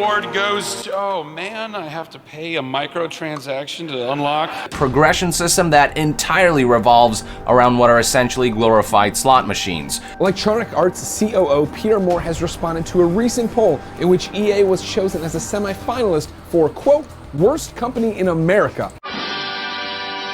award goes to, oh man, I have to pay a microtransaction to unlock. Progression system that entirely revolves around what are essentially glorified slot machines. Electronic Arts COO Peter Moore has responded to a recent poll in which EA was chosen as a semi-finalist for, quote, worst company in America.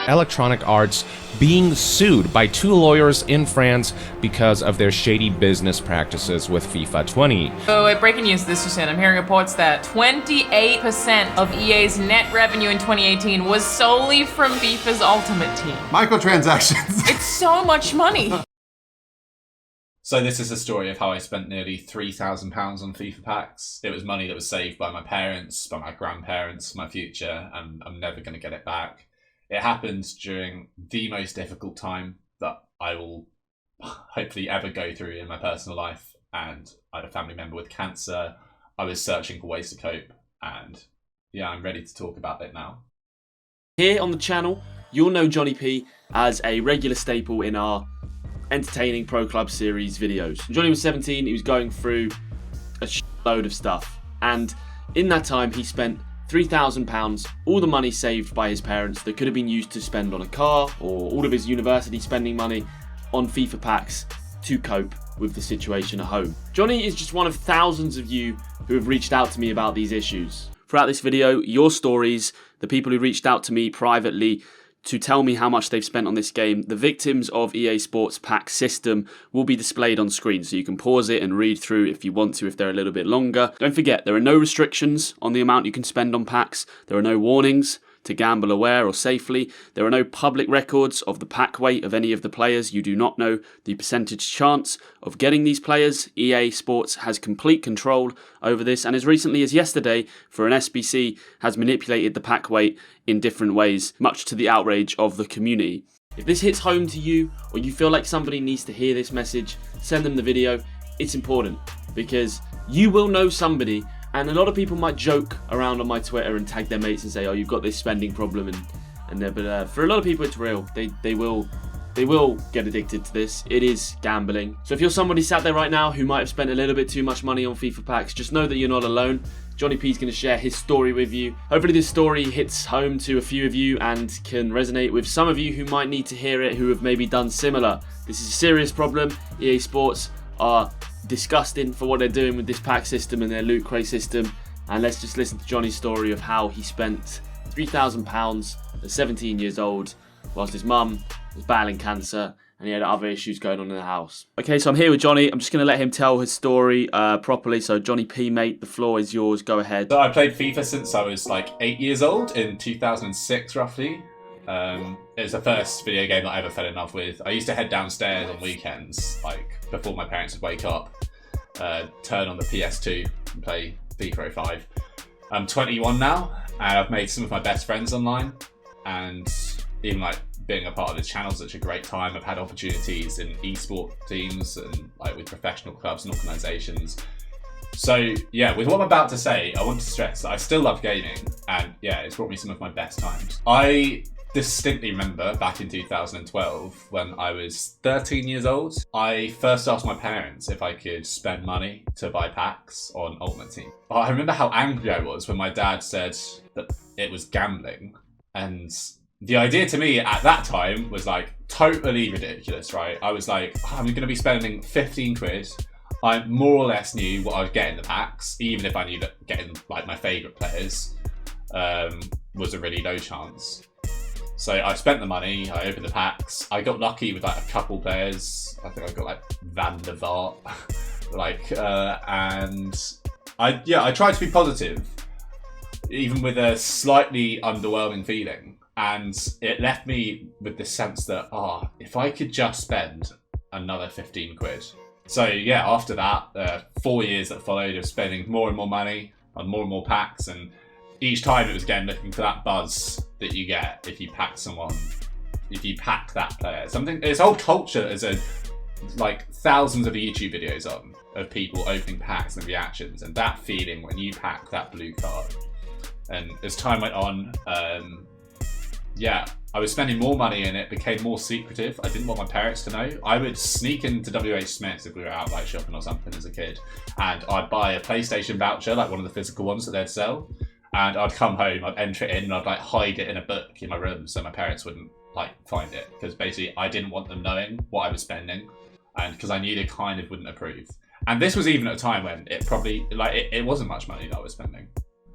Electronic Arts being sued by 2 lawyers in France because of their shady business practices with FIFA 20. So, breaking news this weekend, I'm hearing reports that 28% of EA's net revenue in 2018 was solely from FIFA's Ultimate Team. Microtransactions. It's so much money. So this is a story of how I spent nearly £3,000 on FIFA packs. It was money that was saved by my parents, by my grandparents, my future, and I'm never going to get it back. It happened during the most difficult time that I will hopefully ever go through in my personal life. And I had a family member with cancer. I was searching for ways to cope. And yeah, I'm ready to talk about it now. Here on the channel, you'll know Johnny P as a regular staple in our entertaining Pro Club Series videos. When Johnny was 17, he was going through a load of stuff. And in that time, he spent £3,000, all the money saved by his parents that could have been used to spend on a car, or all of his university spending money on FIFA packs to cope with the situation at home. Johnny is just one of thousands of you who have reached out to me about these issues. Throughout this video, your stories, the people who reached out to me privately to tell me how much they've spent on this game, the victims of EA Sports pack system, will be displayed on screen, so you can pause it and read through if you want to, if they're a little bit longer. Don't forget, there are no restrictions on the amount you can spend on packs. There are no warnings to gamble aware or safely. There are no public records of the pack weight of any of the players. You do not know the percentage chance of getting these players. EA Sports has complete control over this, and as recently as yesterday, for an SBC, has manipulated the pack weight in different ways, much to the outrage of the community. If this hits home to you, or you feel like somebody needs to hear this message, send them the video. It's important, because you will know somebody. And a lot of people might joke around on my Twitter and tag their mates and say, oh, you've got this spending problem, but for a lot of people it's real. They will get addicted to this. It is gambling. So if you're somebody sat there right now who might have spent a little bit too much money on FIFA packs, just know that you're not alone. Johnny P's going to share his story with you. Hopefully this story hits home to a few of you and can resonate with some of you who might need to hear it, who have maybe done similar. This is a serious problem. EA Sports are disgusting for what they're doing with this pack system and their loot crate system. And let's just listen to Johnny's story of how he spent £3,000 at 17 years old whilst his mum was battling cancer and he had other issues going on in the house. Okay, so I'm here with Johnny. I'm just going to let him tell his story properly. So Johnny P, mate, the floor is yours. Go ahead. So I played FIFA since I was like 8 years old, in 2006 roughly. It was the first video game that I ever fell in love with. I used to head downstairs on weekends, like before my parents would wake up, turn on the PS2 and play FIFA 05. I'm 21 now, and I've made some of my best friends online, and even like being a part of this channel is such a great time. I've had opportunities in esport teams and like with professional clubs and organisations. So yeah, with what I'm about to say, I want to stress that I still love gaming, and yeah, it's brought me some of my best times. I distinctly remember back in 2012 when I was 13 years old, I first asked my parents if I could spend money to buy packs on Ultimate Team. I remember how angry I was when my dad said that it was gambling, and the idea to me at that time was like totally ridiculous, right? I was like, oh, I'm going to be spending 15 quid. I more or less knew what I would get in the packs, even if I knew that getting like my favourite players was a really low chance. So I spent the money, I opened the packs, I got lucky with like a couple players. I think I got like Van der Vaart, and I tried to be positive, even with a slightly underwhelming feeling. And it left me with this sense that, if I could just spend another 15 quid. So yeah, after that, 4 years that followed of spending more and more money on more and more packs, and each time it was again looking for that buzz that you get if you pack someone, if you pack that player. Something, this whole culture is like thousands of YouTube videos on of people opening packs and reactions, and that feeling when you pack that blue card. And as time went on, yeah, I was spending more money and it became more secretive. I didn't want my parents to know. I would sneak into WH Smith's if we were out like shopping or something as a kid, and I'd buy a PlayStation voucher, like one of the physical ones that they'd sell, and I'd come home, I'd enter it in, and I'd like hide it in a book in my room so my parents wouldn't like find it, because basically I didn't want them knowing what I was spending, and because I knew they kind of wouldn't approve. And this was even at a time when it probably it wasn't much money that I was spending.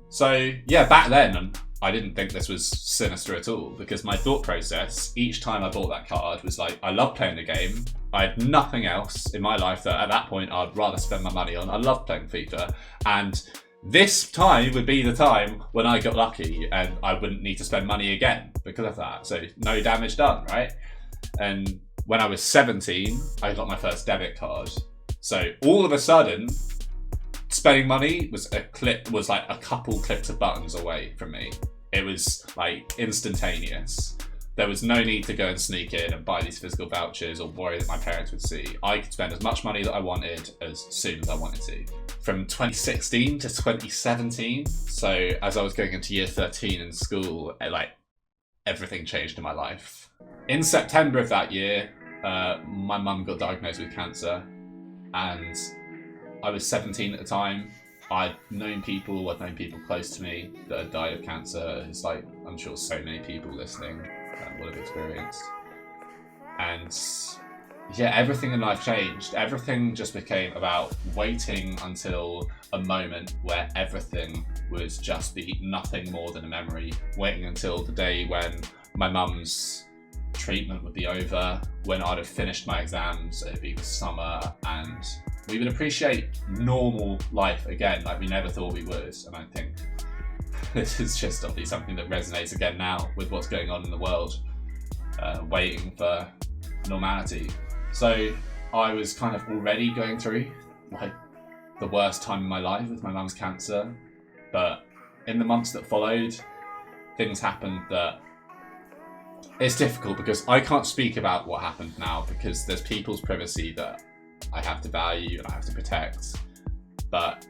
So yeah, back then I didn't think this was sinister at all, because my thought process each time I bought that card was like, I love playing the game. I had nothing else in my life that at that point I'd rather spend my money on. I love playing FIFA, and this time would be the time when I got lucky and I wouldn't need to spend money again because of that. So no damage done, right? And when I was 17, I got my first debit card. So all of a sudden, spending money was like a couple clicks of buttons away from me. It was like instantaneous. There was no need to go and sneak in and buy these physical vouchers or worry that my parents would see. I could spend as much money that I wanted as soon as I wanted to. From 2016 to 2017, so as I was going into year 13 in school, everything changed in my life. In September of that year, my mum got diagnosed with cancer, and I was 17 at the time. I'd known people close to me that had died of cancer. It's like, I'm sure so many people listening would have experienced. And yeah, everything in life changed. Everything just became about waiting until a moment where everything would just be nothing more than a memory. Waiting until the day when my mum's treatment would be over, when I'd have finished my exams, it'd be the summer, and we would appreciate normal life again like we never thought we would. And I think this is just obviously something that resonates again now with what's going on in the world, waiting for normality. So I was kind of already going through like the worst time in my life with my mum's cancer, but in the months that followed, things happened that it's difficult because I can't speak about what happened now because there's people's privacy that I have to value and I have to protect. But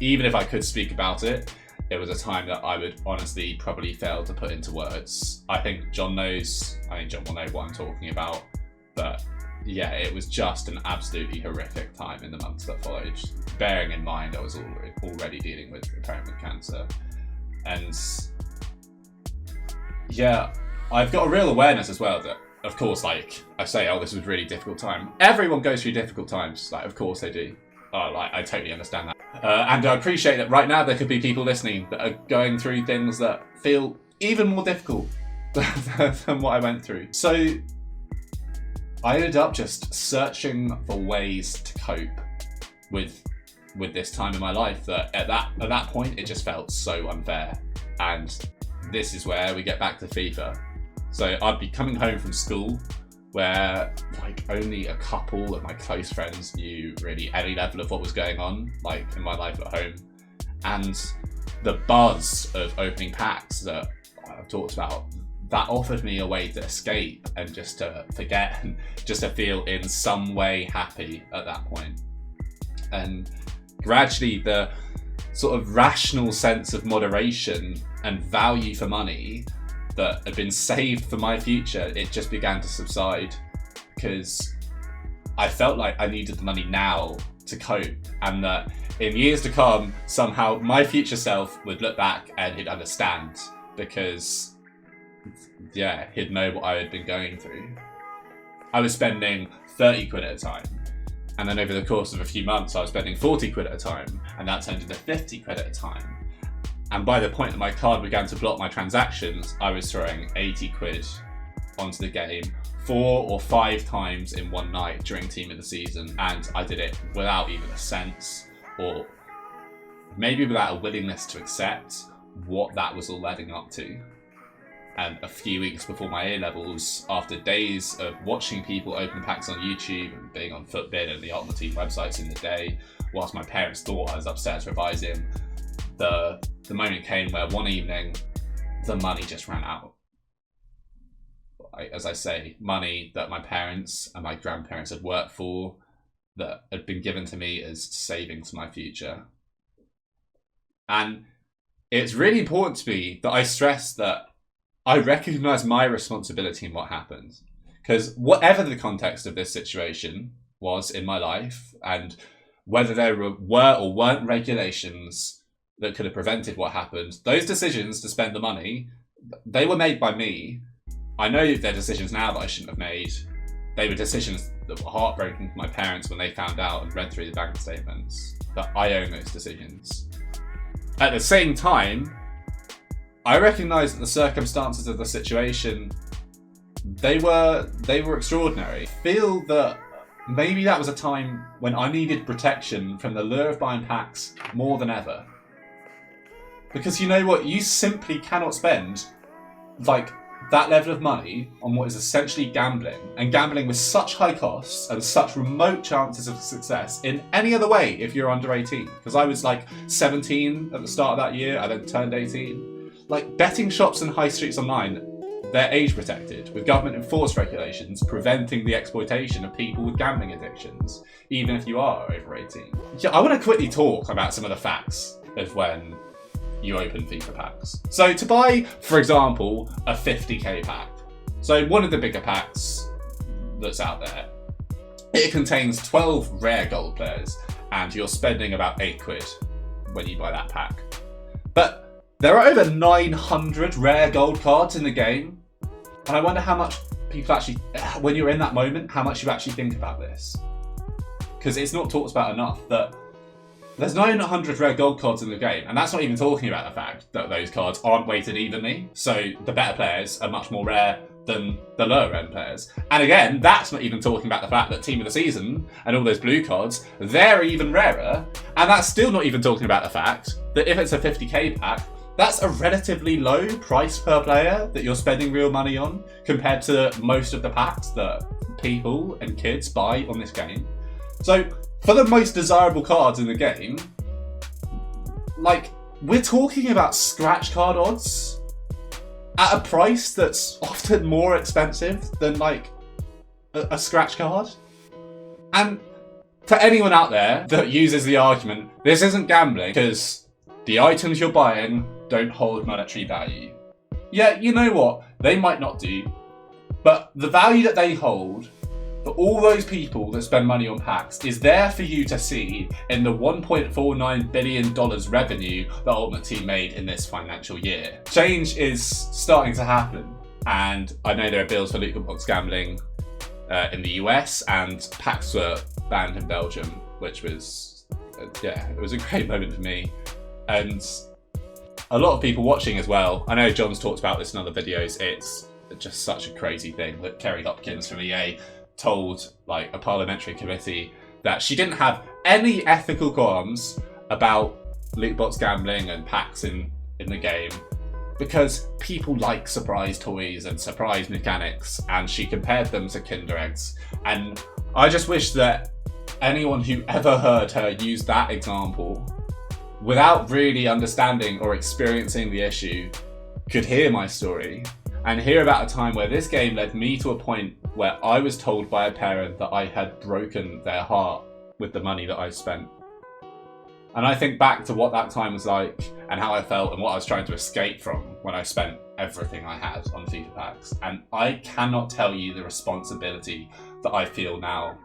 even if I could speak about it, it was a time that I would honestly probably fail to put into words. I think John will know what I'm talking about, but yeah, it was just an absolutely horrific time in the months that followed, bearing in mind I was already dealing with a parent with cancer. And yeah, I've got a real awareness as well that, of course, like I say, this was a really difficult time. Everyone goes through difficult times, like of course they do. I totally understand that. And I appreciate that right now there could be people listening that are going through things that feel even more difficult than what I went through. So I ended up just searching for ways to cope with this time in my life that at that point it just felt so unfair. And this is where we get back to FIFA. So I'd be coming home from school where like only a couple of my close friends knew really any level of what was going on like in my life at home. And the buzz of opening packs that I've talked about, that offered me a way to escape and just to forget and just to feel in some way happy at that point. And gradually the sort of rational sense of moderation and value for money that had been saved for my future, it just began to subside because I felt like I needed the money now to cope, and that in years to come, somehow my future self would look back and he'd understand because, yeah, he'd know what I had been going through. I was spending 30 quid at a time, and then over the course of a few months, I was spending 40 quid at a time, and that turned into 50 quid at a time. And by the point that my card began to block my transactions, I was throwing 80 quid onto the game 4 or 5 times in one night during Team of the Season. And I did it without even a sense, or maybe without a willingness to accept what that was all leading up to. And a few weeks before my A-levels, after days of watching people open packs on YouTube and being on Footbid and the Ultimate Team websites in the day, whilst my parents thought I was upstairs revising, the moment came where one evening the money just ran out. As I say, money that my parents and my grandparents had worked for, that had been given to me as savings for my future. And it's really important to me that I stress that I recognise my responsibility in what happened. Because whatever the context of this situation was in my life, and whether there were or weren't regulations that could have prevented what happened, those decisions to spend the money, they were made by me. I know they're decisions now that I shouldn't have made. They were decisions that were heartbreaking for my parents when they found out and read through the bank statements, that I own those decisions. At the same time, I recognise that the circumstances of the situation, they were extraordinary. I feel that maybe that was a time when I needed protection from the lure of buying packs more than ever. Because you know what? You simply cannot spend like that level of money on what is essentially gambling, and gambling with such high costs and such remote chances of success in any other way if you're under 18. Because I was like 17 at the start of that year, I then turned 18. Like, betting shops and high streets online, they're age protected, with government enforced regulations preventing the exploitation of people with gambling addictions, even if you are over 18. Yeah, I want to quickly talk about some of the facts of when you open FIFA packs. So to buy, for example, a 50k pack, so one of the bigger packs that's out there, it contains 12 rare gold players, and you're spending about £8 when you buy that pack. But there are over 900 rare gold cards in the game, and I wonder how much people actually, when you're in that moment, how much you actually think about this. Because it's not talked about enough that there's 900 rare gold cards in the game, and that's not even talking about the fact that those cards aren't weighted evenly, so the better players are much more rare than the lower end players. And again, that's not even talking about the fact that Team of the Season and all those blue cards, they're even rarer, and that's still not even talking about the fact that if it's a 50k pack, that's a relatively low price per player that you're spending real money on compared to most of the packs that people and kids buy on this game. So for the most desirable cards in the game, like, we're talking about scratch card odds at a price that's often more expensive than like a scratch card. And for anyone out there that uses the argument, this isn't gambling because the items you're buying don't hold monetary value. Yeah, you know what? They might not do, but the value that they hold for all those people that spend money on packs is there for you to see in the $1.49 billion revenue that Ultimate Team made in this financial year. Change is starting to happen, and I know there are bills for loot box gambling in the US, and packs were banned in Belgium, which was, it was a great moment for me. And a lot of people watching as well. I know John's talked about this in other videos. It's just such a crazy thing that Kerry Hopkins from EA told like a parliamentary committee that she didn't have any ethical qualms about loot box gambling and packs in the game because people like surprise toys and surprise mechanics, and she compared them to Kinder Eggs. And I just wish that anyone who ever heard her use that example without really understanding or experiencing the issue could hear my story and hear about a time where this game led me to a point where I was told by a parent that I had broken their heart with the money that I spent. And I think back to what that time was like and how I felt and what I was trying to escape from when I spent everything I had on FIFA packs. And I cannot tell you the responsibility that I feel now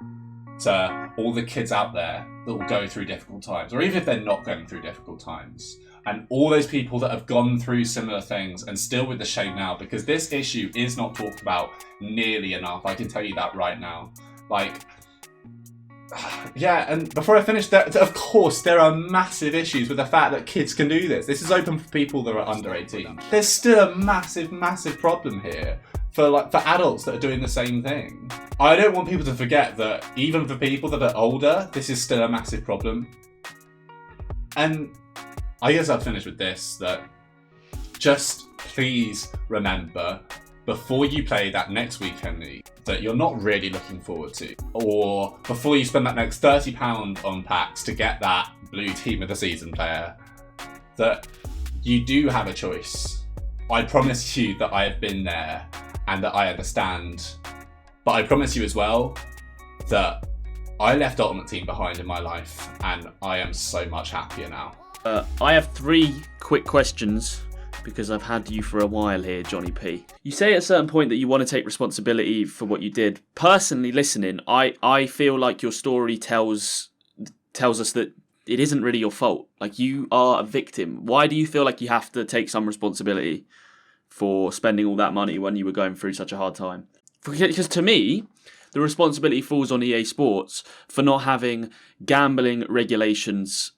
to all the kids out there that will go through difficult times, or even if they're not going through difficult times, and all those people that have gone through similar things and still with the shame now, because this issue is not talked about nearly enough. I can tell you that right now. Like, yeah, and before I finish, of course, there are massive issues with the fact that kids can do this. This is open for people that are under 18. There's still a massive, massive problem here for adults that are doing the same thing. I don't want people to forget that even for people that are older, this is still a massive problem. And I guess I'll finish with this, that just please remember before you play that next weekend league that you're not really looking forward to, or before you spend that next £30 on packs to get that blue Team of the Season player, that you do have a choice. I promise you that I have been there and that I understand, but I promise you as well that I left Ultimate Team behind in my life and I am so much happier now. I have 3 quick questions because I've had you for a while here, Johnny P. You say at a certain point that you want to take responsibility for what you did. Personally, listening, I feel like your story tells us that it isn't really your fault. Like, you are a victim. Why do you feel like you have to take some responsibility for spending all that money when you were going through such a hard time? Because to me, the responsibility falls on EA Sports for not having gambling regulations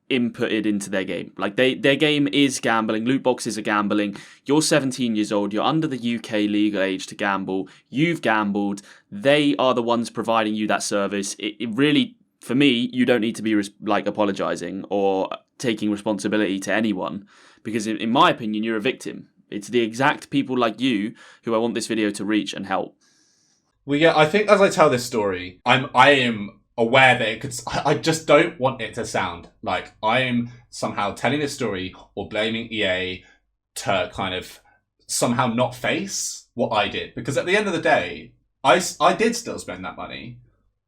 inputted into their game. Like, their game is gambling. Loot boxes are gambling. You're 17 years old. You're under the UK legal age to gamble. You've gambled. They are the ones providing you that service. It really, for me, you don't need to be apologising or taking responsibility to anyone, because in my opinion, you're a victim. It's the exact people like you who I want this video to reach and help. Well, yeah, I think as I tell this story, I am aware that it could. I just don't want it to sound like I am somehow telling this story or blaming EA to kind of somehow not face what I did. Because at the end of the day, I did still spend that money,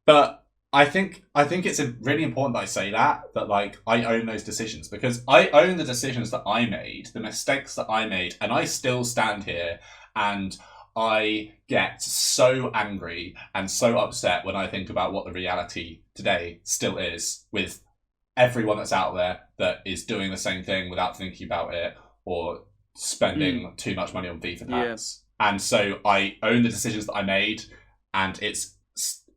but I think it's really important that I say that like I own those decisions, because I own the decisions that I made, the mistakes that I made, and I still stand here and I get so angry and so upset when I think about what the reality today still is with everyone that's out there that is doing the same thing without thinking about it or spending too much money on FIFA packs. Yeah. And so I own the decisions that I made, and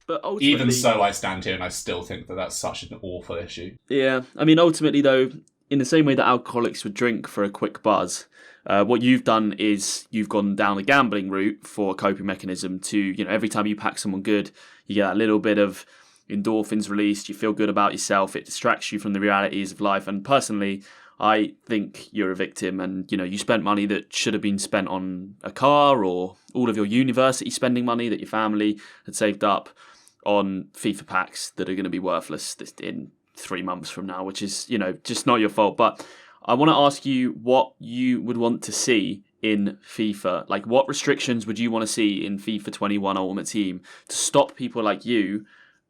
but even so, I stand here and I still think that that's such an awful issue. Yeah, I mean, ultimately though, in the same way that alcoholics would drink for a quick buzz, what you've done is you've gone down the gambling route for a coping mechanism to, every time you pack someone good, you get that little bit of endorphins released, you feel good about yourself, it distracts you from the realities of life. And personally, I think you're a victim, and, you spent money that should have been spent on a car or all of your university spending money that your family had saved up on FIFA packs that are going to be worthless in 3 months from now, which is, just not your fault. But I want to ask you what you would want to see in FIFA. Like, what restrictions would you want to see in FIFA 21 Ultimate Team to stop people like you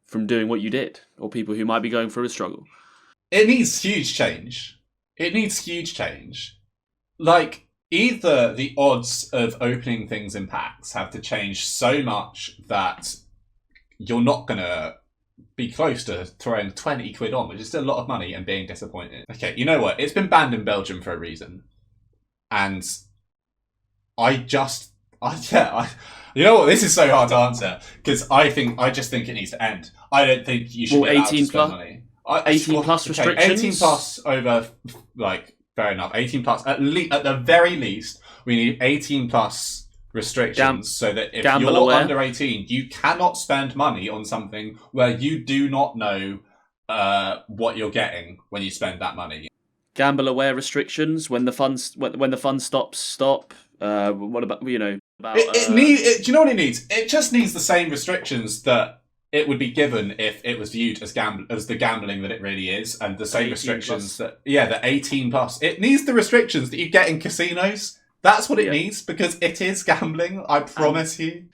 from doing what you did, or people who might be going through a struggle? It needs huge change. Like, either the odds of opening things in packs have to change so much that you're not going to be close to throwing 20 quid on, which is still a lot of money, and being disappointed. Okay, you know what? It's been banned in Belgium for a reason. And you know what? This is so hard to answer, because I just think it needs to end. I don't think you should be allowed to spend money. 18 plus restrictions? 18 plus over, fair enough. 18 plus, at the very least, we need 18 plus restrictions, so that if you're under 18, you cannot spend money on something where you do not know what you're getting when you spend that money. Gamble aware restrictions, when the fun stops, stop. What about, do you know what it needs? It just needs the same restrictions that it would be given if it was viewed as the gambling that it really is, and the same restrictions the 18 plus. It needs the restrictions that you get in casinos. That's what it needs, because it is gambling, I promise you.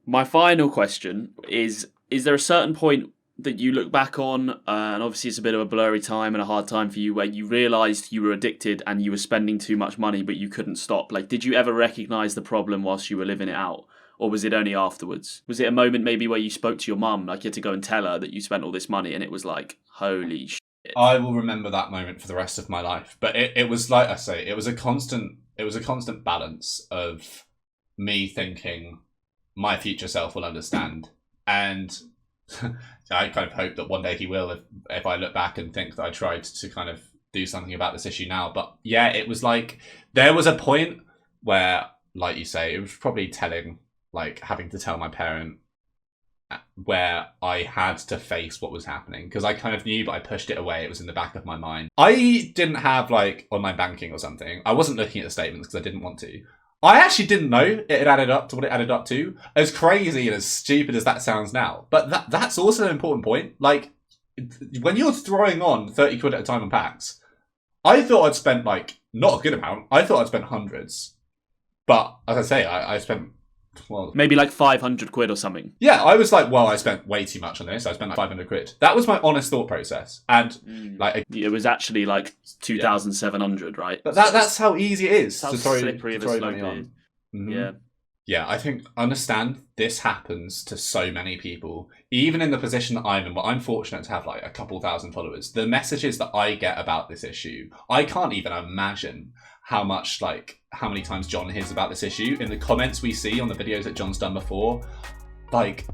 My final question is there a certain point that you look back on, and obviously it's a bit of a blurry time and a hard time for you, where you realised you were addicted and you were spending too much money but you couldn't stop? Like, did you ever recognise the problem whilst you were living it out? Or was it only afterwards? Was it a moment maybe where you spoke to your mum, like you had to go and tell her that you spent all this money, and it was like, holy shit? I will remember that moment for the rest of my life. But it was, like I say, it was a constant balance of me thinking my future self will understand, and I kind of hope that one day he will, if I look back and think that I tried to kind of do something about this issue now. But yeah, it was like, there was a point where, like you say, it was probably having to tell my parent, where I had to face what was happening, because I kind of knew, but I pushed it away. It was in the back of my mind. I didn't have online banking or something. I wasn't looking at the statements because I didn't want to. I actually didn't know it had added up to what it added up to. As crazy and as stupid as that sounds now. But that's also an important point. Like, when you're throwing on 30 quid at a time on packs, I thought I'd spent, not a good amount. I thought I'd spent hundreds. But, as I say, I spent Well, Maybe like 500 quid or something. yeah, I was like, well, I spent way too much on this. I spent like 500 quid. That was my honest thought process. And like, It was actually like 2,700, right? but that's how easy it is How to throw, slippery of a throw slope money it on. is. Mhm. Yeah. Yeah, I think, understand, this happens to so many people. Even in the position that I'm in, where I'm fortunate to have like a couple thousand followers, the messages that I get about this issue, I can't even imagine how many times John hears about this issue. In the comments we see on the videos that John's done before, like,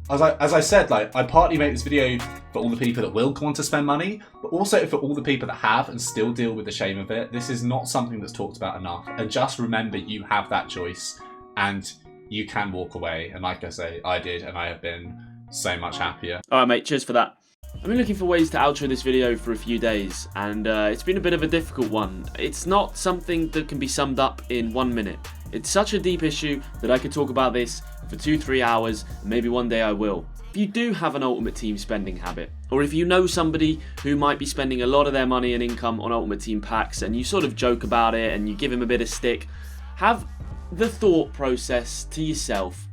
as I said, like, I partly make this video for all the people that will want to spend money, but also for all the people that have and still deal with the shame of it. This is not something that's talked about enough. And just remember, you have that choice and you can walk away. And like I say, I did, and I have been so much happier. Alright mate, cheers for that. I've been looking for ways to outro this video for a few days, and it's been a bit of a difficult one. It's not something that can be summed up in 1 minute. It's such a deep issue that I could talk about this for 2-3 hours, and maybe one day I will. If you do have an Ultimate Team spending habit, or if you know somebody who might be spending a lot of their money and income on Ultimate Team packs, and you sort of joke about it and you give him a bit of stick, have the thought process to yourself.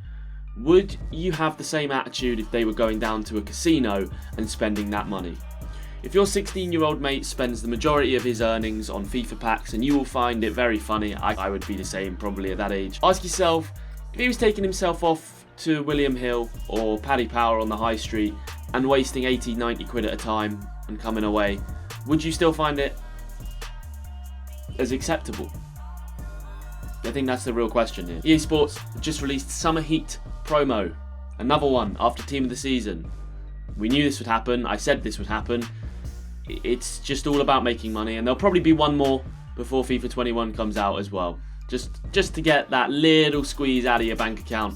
Would you have the same attitude if they were going down to a casino and spending that money? If your 16-year-old mate spends the majority of his earnings on FIFA packs, and you will find it very funny, I would be the same probably at that age. Ask yourself, if he was taking himself off to William Hill or Paddy Power on the high street and wasting 80-90 quid at a time and coming away, would you still find it as acceptable? I think that's the real question here. EA Sports just released Summer Heat promo. Another one after Team of the Season. We knew this would happen. I said this would happen. It's just all about making money, and there'll probably be one more before FIFA 21 comes out as well. Just to get that little squeeze out of your bank account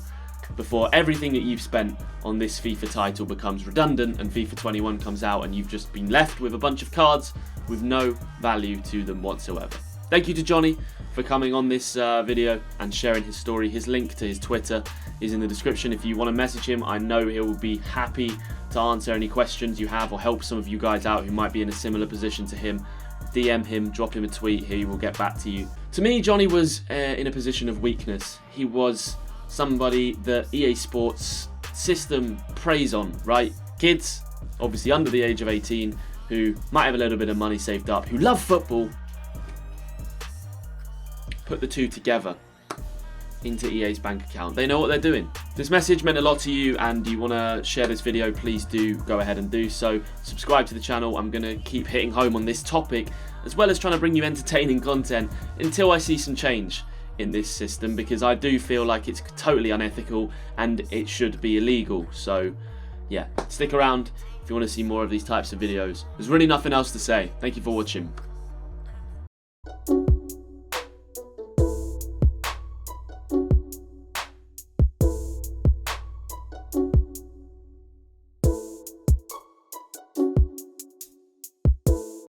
before everything that you've spent on this FIFA title becomes redundant and FIFA 21 comes out and you've just been left with a bunch of cards with no value to them whatsoever. Thank you to Johnny for coming on this video and sharing his story. His link to his Twitter is in the description. If you want to message him, I know he will be happy to answer any questions you have or help some of you guys out who might be in a similar position to him. DM him, drop him a tweet, he will get back to you. To me, Johnny was in a position of weakness. He was somebody that EA Sports system preys on, right? Kids, obviously under the age of 18, who might have a little bit of money saved up, who love football, put the two together into EA's bank account. They know what they're doing. If this message meant a lot to you and you want to share this video, please do go ahead and do so. Subscribe to the channel. I'm going to keep hitting home on this topic, as well as trying to bring you entertaining content until I see some change in this system, because I do feel like it's totally unethical and it should be illegal. So yeah, stick around if you want to see more of these types of videos. There's really nothing else to say. Thank you for watching.